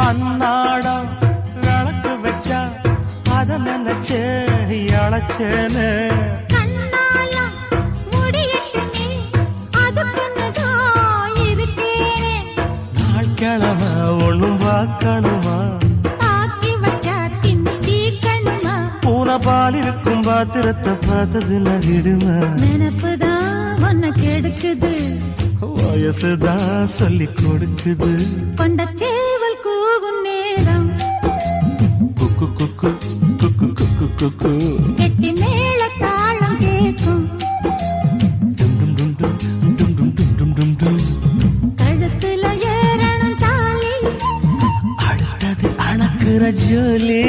அன்னாடம் விளக்கு வச்சா அத நினைச்சே அழைச்சேனே கிழமை ஒண்ணும் பார்க்கணுமா பூனை பால் இருக்கும் பாத்திரத்தை பார்த்தது நகிடுமா நினப்புதான் ஒன்ன கெடுக்குது வயசுதான் சொல்லி கொடுக்குது கொண்ட சேவல் கூவும் நேரம் குக்கு குக்கு குக்கு குக்கு குக்கு கெட்டி மேல தாளம் கேட்கும் டும் டும் டும் டும் டும் டும் டும் டும் டும் கழுத்துல ஏறணும் தாலி அடுத்தது அணக்குற ஜோலி